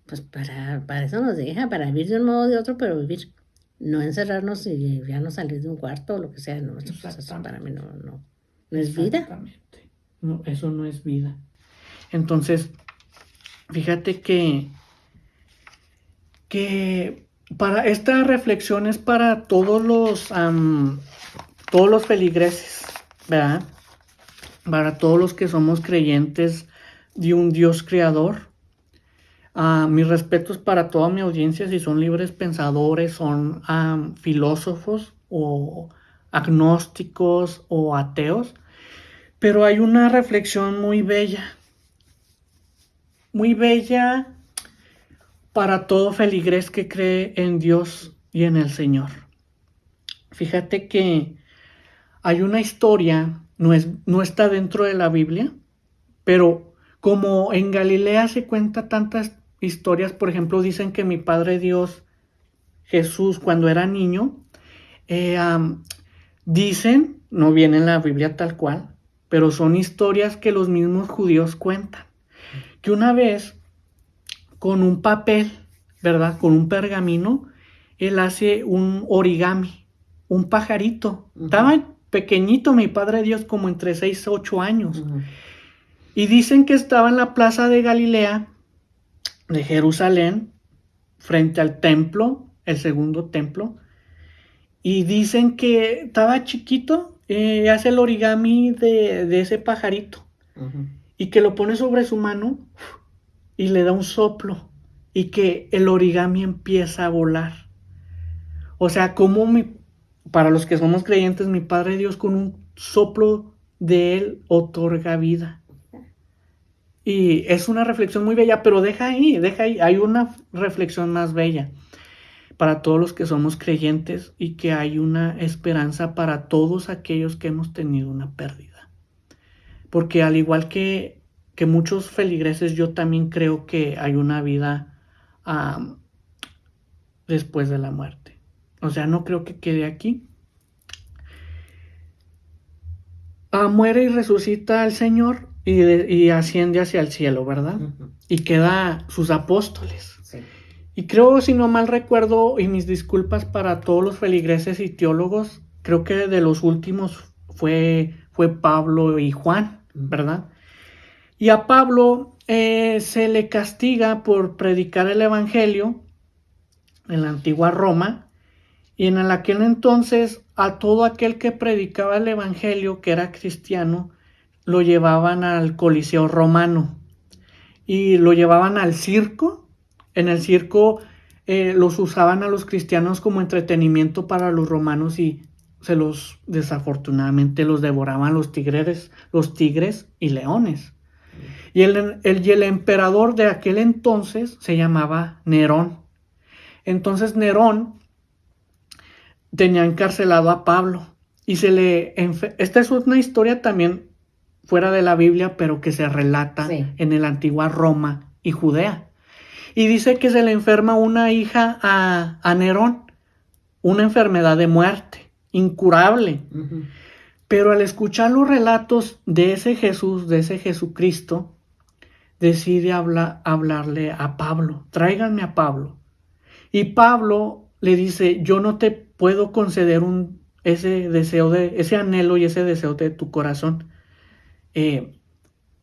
pues para eso nos deja, para vivir de un modo o de otro, pero vivir. No encerrarnos y ya no salir de un cuarto o lo que sea. No, eso para mí no es vida. Exactamente. No, eso no es vida. Entonces, fíjate que para esta reflexión es para todos los feligreses, ¿verdad? Para todos los que somos creyentes de un Dios creador. Mis respetos para toda mi audiencia, si son libres pensadores, son filósofos o agnósticos o ateos, pero hay una reflexión muy bella para todo feligrés que cree en Dios y en el Señor. Fíjate que hay una historia, no está dentro de la Biblia, pero como en Galilea se cuenta tantas historias, por ejemplo, dicen que mi Padre Dios, Jesús, cuando era niño, dicen, no viene en la Biblia tal cual, pero son historias que los mismos judíos cuentan, que una vez con un papel, ¿verdad? Con un pergamino, él hace un origami, un pajarito. Estaba pequeñito mi Padre Dios, como entre 6 y 8 años. Y dicen que estaba en la plaza de Galilea, de Jerusalén, frente al templo, el segundo templo. Y dicen que estaba chiquito, hace el origami de ese pajarito. Y que lo pone sobre su mano y le da un soplo. Y que el origami empieza a volar. O sea, como para los que somos creyentes, mi Padre Dios con un soplo de Él otorga vida. Y es una reflexión muy bella, pero deja ahí, hay una reflexión más bella para todos los que somos creyentes y que hay una esperanza para todos aquellos que hemos tenido una pérdida. Porque al igual que muchos feligreses, yo también creo que hay una vida después de la muerte. O sea, no creo que quede aquí. Muere y resucita el Señor y asciende hacia el cielo, ¿verdad? Y queda sus apóstoles. Sí. Y creo, si no mal recuerdo, y mis disculpas para todos los feligreses y teólogos, creo que de los últimos fue Pablo y Juan, ¿verdad? Y a Pablo se le castiga por predicar el evangelio en la antigua Roma. Y en aquel entonces a todo aquel que predicaba el evangelio, que era cristiano, lo llevaban al Coliseo romano y lo llevaban al circo. En el circo los usaban a los cristianos como entretenimiento para los romanos y desafortunadamente los devoraban los tigres y leones. Y el emperador de aquel entonces se llamaba Nerón. Entonces Nerón tenía encarcelado a Pablo y esta es una historia también fuera de la Biblia, pero que se relata en la antigua Roma y Judea. Y dice que se le enferma una hija a Nerón, una enfermedad de muerte, incurable. Pero al escuchar los relatos de ese Jesús, de ese Jesucristo, decide hablarle a Pablo, tráiganme a Pablo. Y Pablo le dice, yo no te puedo conceder ese anhelo y ese deseo de tu corazón.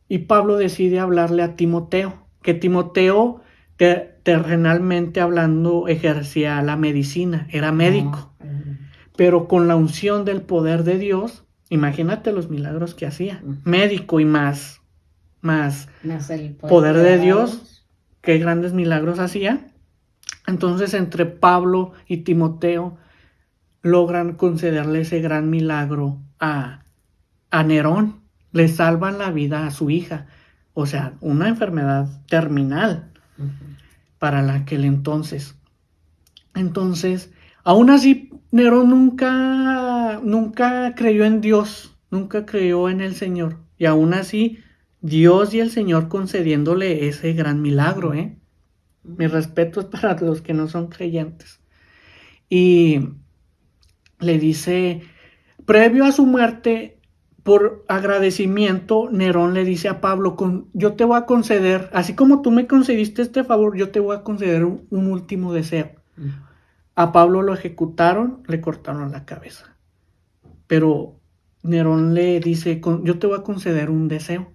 Y Pablo decide hablarle a Timoteo, que Timoteo terrenalmente hablando ejercía la medicina, era médico. Pero con la unción del poder de Dios, imagínate los milagros que hacía. Médico y más el poder de Dios, qué grandes milagros hacía. Entonces entre Pablo y Timoteo logran concederle ese gran milagro a Nerón. Le salvan la vida a su hija. O sea, una enfermedad terminal para aquel entonces. Entonces, aún así, Nerón nunca creyó en Dios, nunca creyó en el Señor. Y aún así, Dios y el Señor concediéndole ese gran milagro, Mis respetos para los que no son creyentes. Y le dice, previo a su muerte, por agradecimiento, Nerón le dice a Pablo, yo te voy a conceder, así como tú me concediste este favor, yo te voy a conceder un último deseo. A Pablo lo ejecutaron, le cortaron la cabeza. Pero Nerón le dice, yo te voy a conceder un deseo.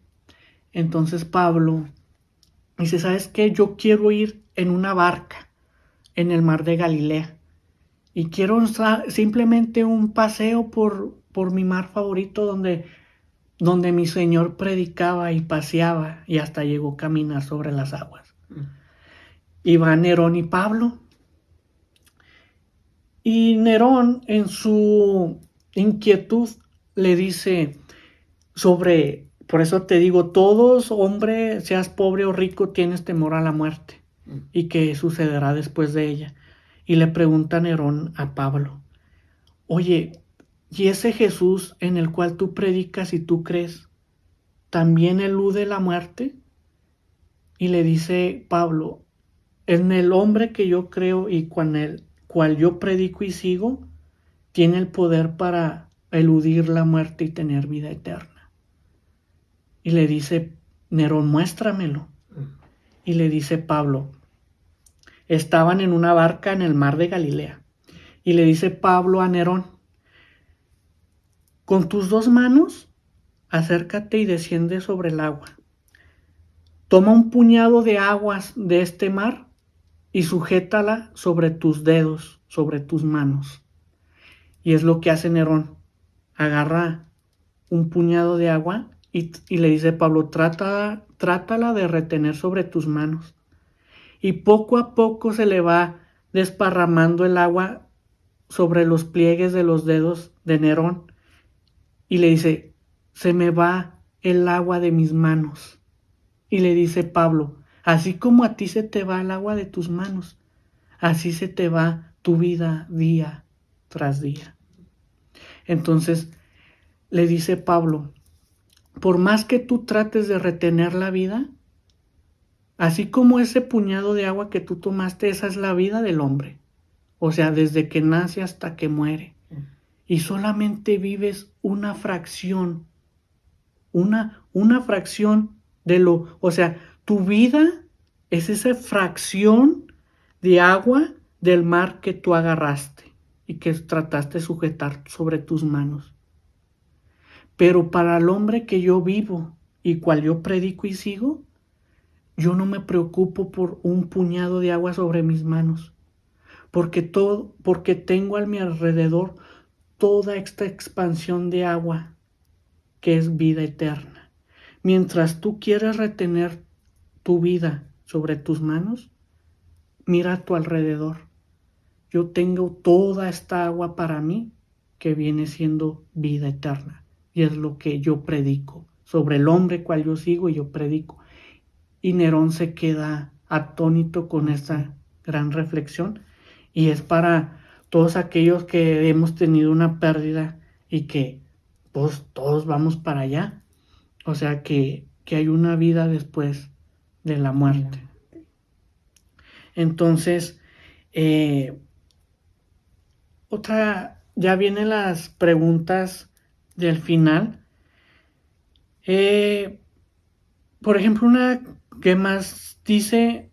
Entonces Pablo dice, ¿sabes qué? Yo quiero ir en una barca en el mar de Galilea. Y quiero simplemente un paseo por mi mar favorito donde mi Señor predicaba y paseaba y hasta llegó a caminar sobre las aguas. Y va Nerón y Pablo. Y Nerón, en su inquietud, le dice por eso te digo, todos, hombre, seas pobre o rico, tienes temor a la muerte y qué sucederá después de ella. Y le pregunta Nerón a Pablo, oye, ¿y ese Jesús en el cual tú predicas y tú crees, también elude la muerte? Y le dice Pablo, en el hombre que yo creo y con el cual yo predico y sigo, tiene el poder para eludir la muerte y tener vida eterna. Y le dice Nerón, muéstramelo. Y le dice Pablo, estaban en una barca en el mar de Galilea. Y le dice Pablo a Nerón, con tus 2 manos, acércate y desciende sobre el agua. Toma un puñado de aguas de este mar y sujétala sobre tus dedos, sobre tus manos. Y es lo que hace Nerón. Agarra un puñado de agua y le dice Pablo, trátala de retener sobre tus manos. Y poco a poco se le va desparramando el agua sobre los pliegues de los dedos de Nerón. Y le dice, se me va el agua de mis manos. Y le dice Pablo, así como a ti se te va el agua de tus manos, así se te va tu vida día tras día. Entonces le dice Pablo, por más que tú trates de retener la vida, así como ese puñado de agua que tú tomaste, esa es la vida del hombre. O sea, desde que nace hasta que muere. Y solamente vives una fracción, una fracción o sea, tu vida es esa fracción de agua del mar que tú agarraste y que trataste de sujetar sobre tus manos. Pero para el hombre que yo vivo y cual yo predico y sigo, yo no me preocupo por un puñado de agua sobre mis manos, porque tengo a mi alrededor toda esta expansión de agua que es vida eterna. Mientras tú quieres retener tu vida sobre tus manos, mira a tu alrededor. Yo tengo toda esta agua para mí que viene siendo vida eterna. Y es lo que yo predico. Sobre el hombre cual yo sigo y yo predico. Y Nerón se queda atónito con esta gran reflexión. Y es para todos aquellos que hemos tenido una pérdida y que pues todos vamos para allá. O sea que hay una vida después de la muerte. Entonces, ya vienen las preguntas del final. Por ejemplo, una que más dice,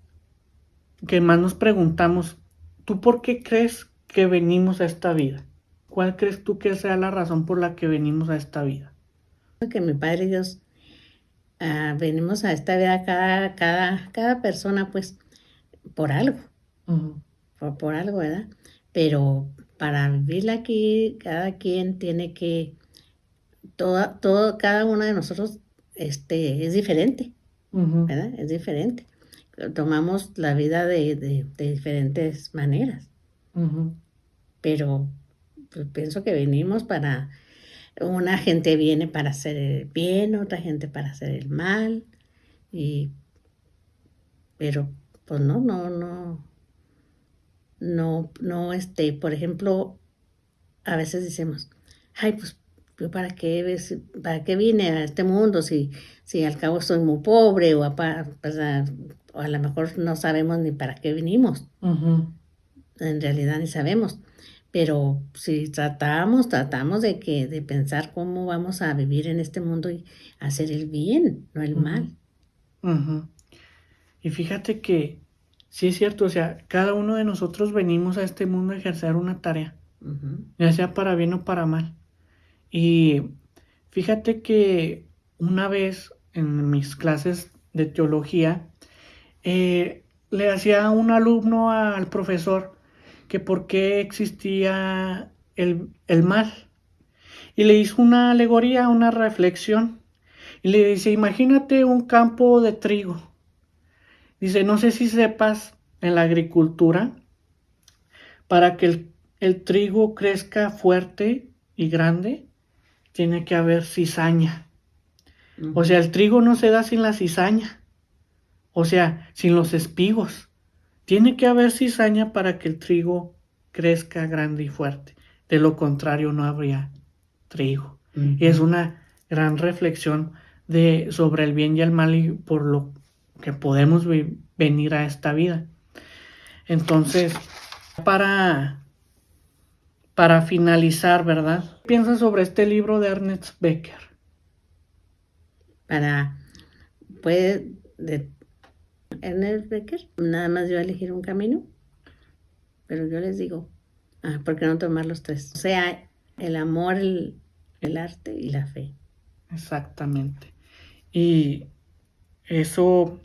que más nos preguntamos, ¿tú por qué crees que venimos a esta vida? ¿Cuál crees tú que sea la razón por la que venimos a esta vida? Que mi Padre Dios, venimos a esta vida cada persona, pues, por algo, por algo, ¿verdad? Pero para vivirla aquí, cada quien tiene que, cada uno de nosotros es diferente, ¿verdad? Es diferente. Tomamos la vida de diferentes maneras. Pero pues, pienso que venimos para, una gente viene para hacer el bien, otra gente para hacer el mal, pero pues por ejemplo, a veces decimos, ay, pues, ¿yo para qué vine a este mundo si al cabo soy muy pobre o a lo mejor no sabemos ni para qué vinimos? En realidad ni sabemos, Pero si tratamos de pensar cómo vamos a vivir en este mundo y hacer el bien, no el mal. Ujú. Y fíjate que sí es cierto, o sea, cada uno de nosotros venimos a este mundo a ejercer una tarea, Ujú. ya sea para bien o para mal. Y fíjate que una vez en mis clases de teología, le hacía a un alumno al profesor que por qué existía el mal. Y le hizo una alegoría, una reflexión. Y le dice, imagínate un campo de trigo. Dice, no sé si sepas, en la agricultura, para que el trigo crezca fuerte y grande, tiene que haber cizaña. O sea, el trigo no se da sin la cizaña. O sea, sin los espigos. Tiene que haber cizaña para que el trigo crezca grande y fuerte. De lo contrario, no habría trigo. Ujú. Y es una gran reflexión sobre el bien y el mal y por lo que podemos venir a esta vida. Entonces, para, para finalizar, ¿verdad? ¿Qué piensas sobre este libro de Ernest Becker? Para, puede, de Ernest Becker, nada más yo elegir un camino, pero yo les digo, ¿por qué no tomar los tres? O sea, el amor, el arte y la fe. Exactamente. Y eso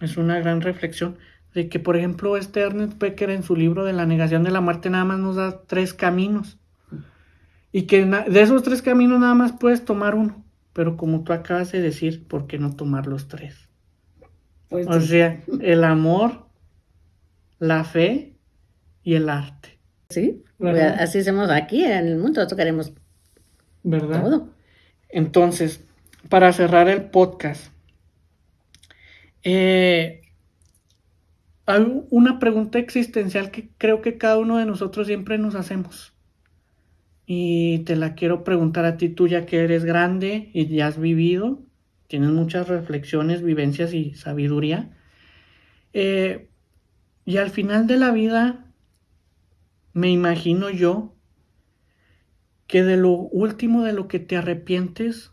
es una gran reflexión de que, por ejemplo, este Ernest Becker en su libro de la negación de la muerte nada más nos da 3 caminos. Y que de esos 3 caminos nada más puedes tomar uno. Pero como tú acabas de decir, ¿por qué no tomar los 3? Pues O sí. sea, el amor, la fe y el arte. Sí, pues ¿Verdad? así hacemos aquí en el mundo, nosotros queremos ¿Verdad? todo. Entonces, para cerrar el podcast, hay una pregunta existencial que creo que cada uno de nosotros siempre nos hacemos. Y te la quiero preguntar a ti, tú ya que eres grande y ya has vivido, tienes muchas reflexiones, vivencias y sabiduría. Eh, y al final de la vida, me imagino yo que de lo último de lo que te arrepientes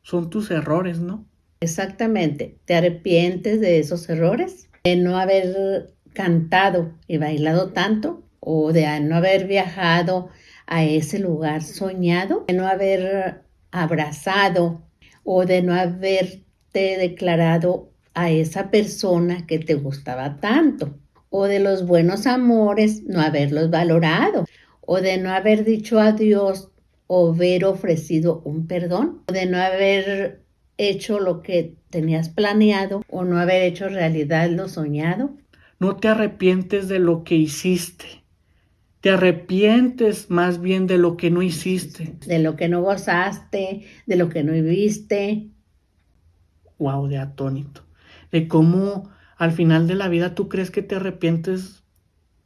son tus errores, ¿no? Exactamente. ¿Te arrepientes de esos errores? De no haber cantado y bailado tanto, o de no haber viajado a ese lugar soñado, de no haber abrazado o de no haberte declarado a esa persona que te gustaba tanto, o de los buenos amores no haberlos valorado, o de no haber dicho adiós o haber ofrecido un perdón, o de no haber hecho lo que tenías planeado o no haber hecho realidad lo soñado. No te arrepientes de lo que hiciste, te arrepientes más bien de lo que no hiciste. De lo que no gozaste, de lo que no viviste. Wow, de atónito. De cómo al final de la vida tú crees que te arrepientes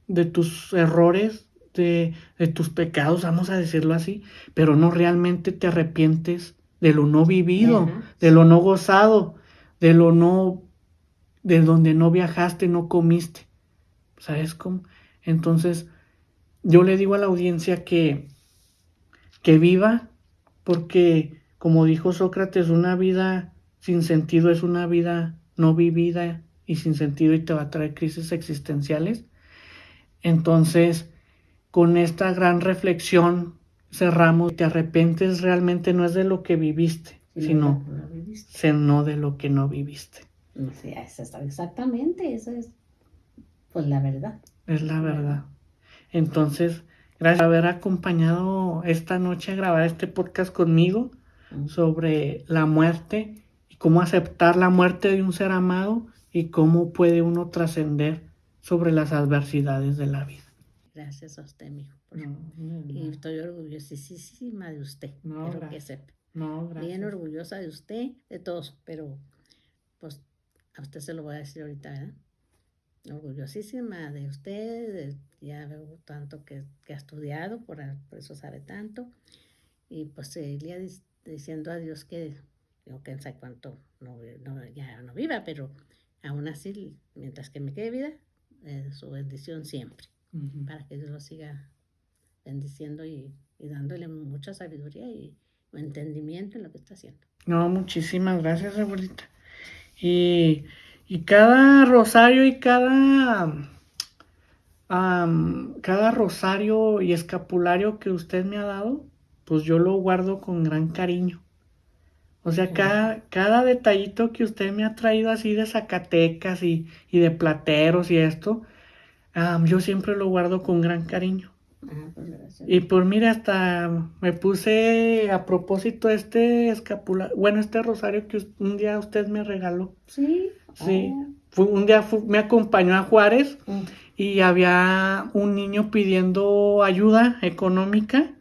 de tus errores, de tus pecados, vamos a decirlo así, pero no realmente te arrepientes de lo no vivido, Ajá. de lo no gozado, de lo no, de donde no viajaste, no comiste. ¿Sabes cómo? Entonces, yo le digo a la audiencia que viva, porque como dijo Sócrates, una vida sin sentido es una vida no vivida y sin sentido y te va a traer crisis existenciales. Entonces, con esta gran reflexión cerramos. Te arrepientes realmente no es de lo que viviste, sino de lo que no viviste. Sí, eso está exactamente, eso es pues la verdad. Es la verdad. Entonces, gracias por haber acompañado esta noche a grabar este podcast conmigo sobre la muerte y cómo aceptar la muerte de un ser amado y cómo puede uno trascender sobre las adversidades de la vida. Gracias a usted, mijo. No, Y estoy orgullosísima de usted. No, Quiero que gracias. sepa. No, Bien gracias. orgullosa de usted, de todos, pero pues a usted se lo voy a decir ahorita, ¿verdad? Orgullosísima de usted, ya veo tanto que ha estudiado, por eso sabe tanto. Y pues seguiría diciendo a Dios que yo quién sabe cuánto ya no viva, pero aún así, mientras que me quede vida, su bendición siempre, para que Dios lo siga bendiciendo y dándole mucha sabiduría y entendimiento en lo que está haciendo. No, muchísimas gracias, abuelita. Y cada rosario y cada rosario y escapulario que usted me ha dado, pues yo lo guardo con gran cariño. O sea, cada detallito que usted me ha traído así de Zacatecas y de Plateros y esto, yo siempre lo guardo con gran cariño. Pues gracias. Y pues mira, hasta me puse a propósito este este rosario que un día usted me regaló. Sí. Sí. Un día me acompañó a Juárez y había un niño pidiendo ayuda económica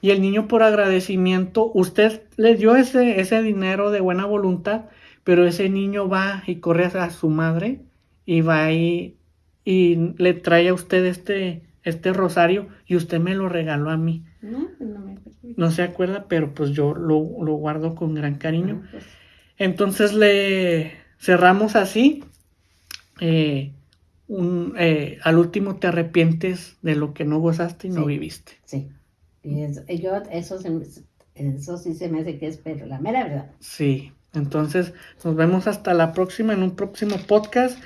y el niño por agradecimiento, usted le dio ese dinero de buena voluntad, pero ese niño va y corre a su madre y va y le trae a usted este rosario y usted me lo regaló a mí. No, pues no me acuerdo. No se acuerda, pero pues yo lo guardo con gran cariño. Pues. Entonces le cerramos así. Al último te arrepientes de lo que no gozaste y no viviste. Sí. Y eso sí se me hace que es, pero la mera verdad. Sí. Entonces nos vemos hasta la próxima en un próximo podcast.